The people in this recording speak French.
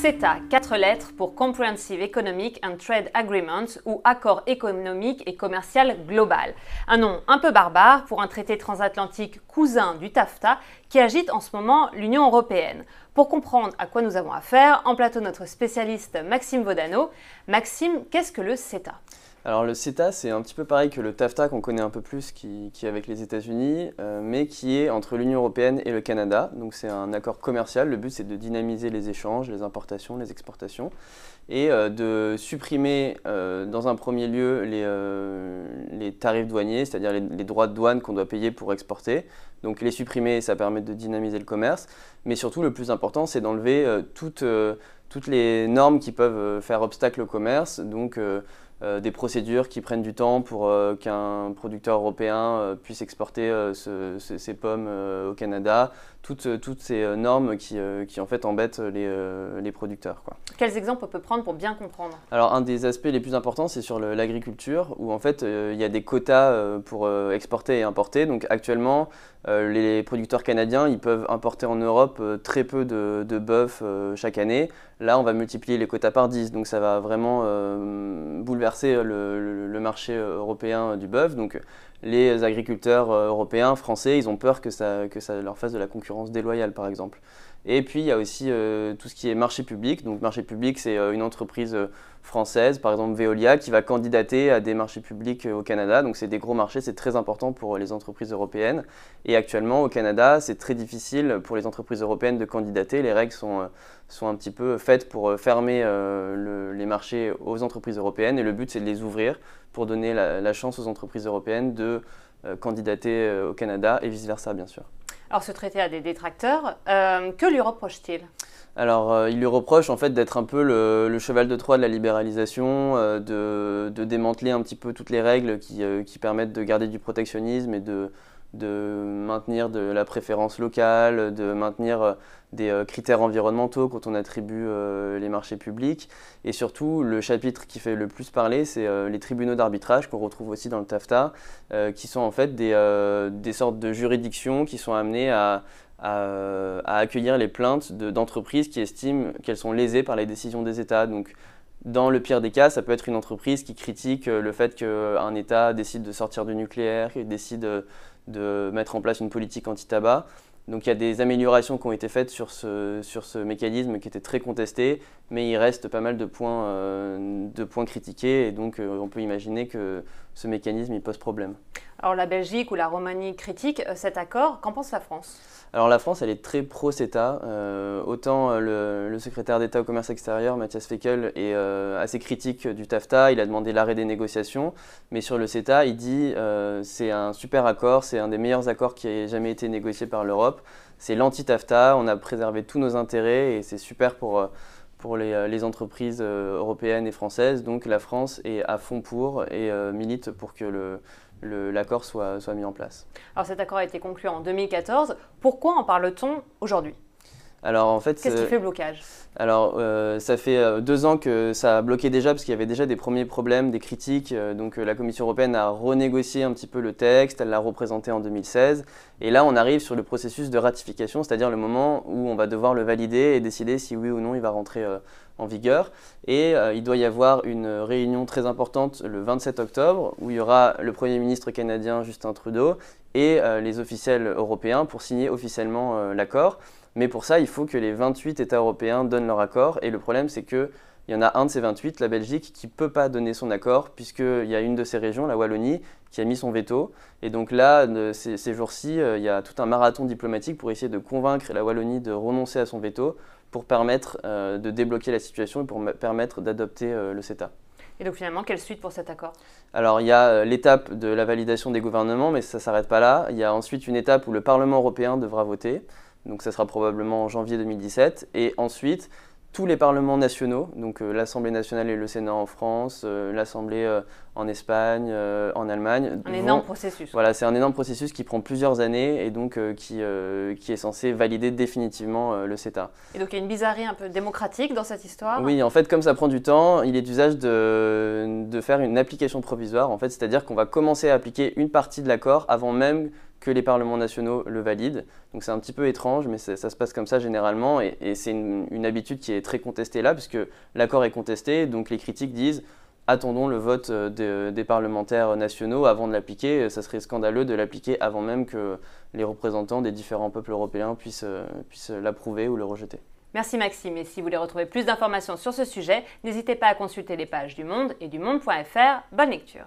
CETA, 4 lettres pour Comprehensive Economic and Trade Agreement ou Accord économique et commercial global. Un nom un peu barbare pour un traité transatlantique cousin du TAFTA qui agite en ce moment l'Union européenne. Pour comprendre à quoi nous avons affaire, en plateau notre spécialiste Maxime Vaudano. Maxime, qu'est-ce que le CETA ? Alors le CETA, c'est un petit peu pareil que le TAFTA qu'on connaît un peu plus, qui est avec les États-Unis, mais qui est entre l'Union européenne et le Canada. Donc c'est un accord commercial. Le but, c'est de dynamiser les échanges, les importations, les exportations, et de supprimer dans un premier lieu les tarifs douaniers, c'est-à-dire les droits de douane qu'on doit payer pour exporter. Donc les supprimer, ça permet de dynamiser le commerce, mais surtout le plus important, c'est d'enlever toutes les normes qui peuvent faire obstacle au commerce. Donc des procédures qui prennent du temps pour qu'un producteur européen puisse exporter ses pommes au Canada, toutes ces normes qui en fait embêtent les producteurs, quoi. Quels exemples on peut prendre pour bien comprendre ? Alors un des aspects les plus importants, c'est sur l'agriculture, où en fait il y a des quotas pour exporter et importer. Donc actuellement, les producteurs canadiens, ils peuvent importer en Europe très peu de bœuf chaque année. Là, on va multiplier les quotas par 10, donc ça va vraiment bouleverser le marché européen du bœuf. Donc les agriculteurs européens, français, ils ont peur que ça leur fasse de la concurrence déloyale, par exemple. Et puis il y a aussi tout ce qui est marché public. Donc marché public, c'est une entreprise française, par exemple Veolia, qui va candidater à des marchés publics au Canada. Donc c'est des gros marchés, c'est très important pour les entreprises européennes. Et actuellement au Canada, c'est très difficile pour les entreprises européennes de candidater. Les règles sont un petit peu faites pour fermer les marchés aux entreprises européennes. Et le but, c'est de les ouvrir pour donner la chance aux entreprises européennes de candidater au Canada et vice-versa, bien sûr. Alors ce traité a des détracteurs. Que lui reproche-t-il ? Alors, il lui reproche en fait d'être un peu le cheval de Troie de la libéralisation, de démanteler un petit peu toutes les règles qui permettent de garder du protectionnisme et de maintenir de la préférence locale, de maintenir des critères environnementaux quand on attribue les marchés publics. Et surtout, le chapitre qui fait le plus parler, c'est les tribunaux d'arbitrage qu'on retrouve aussi dans le TAFTA, qui sont en fait des sortes de juridictions qui sont amenées à accueillir les plaintes d'entreprises qui estiment qu'elles sont lésées par les décisions des États. Donc, dans le pire des cas, ça peut être une entreprise qui critique le fait qu'un État décide de sortir du nucléaire, qui décide de mettre en place une politique anti-tabac. Donc il y a des améliorations qui ont été faites sur ce mécanisme qui était très contesté, mais il reste pas mal de points critiqués, et donc on peut imaginer que ce mécanisme il pose problème. Alors la Belgique ou la Roumanie critiquent cet accord. Qu'en pense la France ? Alors la France, elle est très pro-CETA. Autant le secrétaire d'État au commerce extérieur, Matthias Fekl, est assez critique du TAFTA. Il a demandé l'arrêt des négociations. Mais sur le CETA, il dit c'est un super accord, c'est un des meilleurs accords qui ait jamais été négocié par l'Europe. C'est l'anti-TAFTA, on a préservé tous nos intérêts et c'est super pour les entreprises européennes et françaises. Donc la France est à fond pour et milite pour que l'accord soit mis en place. Alors cet accord a été conclu en 2014. Pourquoi en parle-t-on aujourd'hui ? Alors en fait, qu'est-ce qui fait blocage ? Alors ça fait 2 ans que ça a bloqué déjà parce qu'il y avait déjà des premiers problèmes, des critiques. Donc la Commission européenne a renégocié un petit peu le texte, elle l'a représenté en 2016. Et là on arrive sur le processus de ratification, c'est-à-dire le moment où on va devoir le valider et décider si oui ou non il va rentrer en vigueur. Et il doit y avoir une réunion très importante le 27 octobre où il y aura le Premier ministre canadien Justin Trudeau et les officiels européens pour signer officiellement l'accord. Mais pour ça, il faut que les 28 États européens donnent leur accord. Et le problème, c'est qu'il y en a un de ces 28, la Belgique, qui ne peut pas donner son accord, puisqu'il y a une de ces régions, la Wallonie, qui a mis son veto. Et donc là, ces jours-ci, il y a tout un marathon diplomatique pour essayer de convaincre la Wallonie de renoncer à son veto, pour permettre de débloquer la situation et pour permettre d'adopter le CETA. Et donc finalement, quelle suite pour cet accord ? Alors il y a l'étape de la validation des gouvernements, mais ça ne s'arrête pas là. Il y a ensuite une étape où le Parlement européen devra voter. Donc ça sera probablement en janvier 2017. Et ensuite, tous les parlements nationaux, donc l'Assemblée nationale et le Sénat en France, l'Assemblée en Espagne, en Allemagne. Un énorme processus. Voilà, c'est un énorme processus qui prend plusieurs années et donc qui est censé valider définitivement le CETA. Et donc il y a une bizarrerie un peu démocratique dans cette histoire ? Oui, en fait, comme ça prend du temps, il est d'usage de faire une application provisoire, en fait, c'est-à-dire qu'on va commencer à appliquer une partie de l'accord avant même que les parlements nationaux le valident. Donc c'est un petit peu étrange, mais ça se passe comme ça généralement, et c'est une habitude qui est très contestée là, puisque l'accord est contesté, donc les critiques disent attendons le vote des parlementaires nationaux avant de l'appliquer. Ça serait scandaleux de l'appliquer avant même que les représentants des différents peuples européens puissent l'approuver ou le rejeter. Merci Maxime, et si vous voulez retrouver plus d'informations sur ce sujet, n'hésitez pas à consulter les pages du Monde et du Monde.fr. Bonne lecture.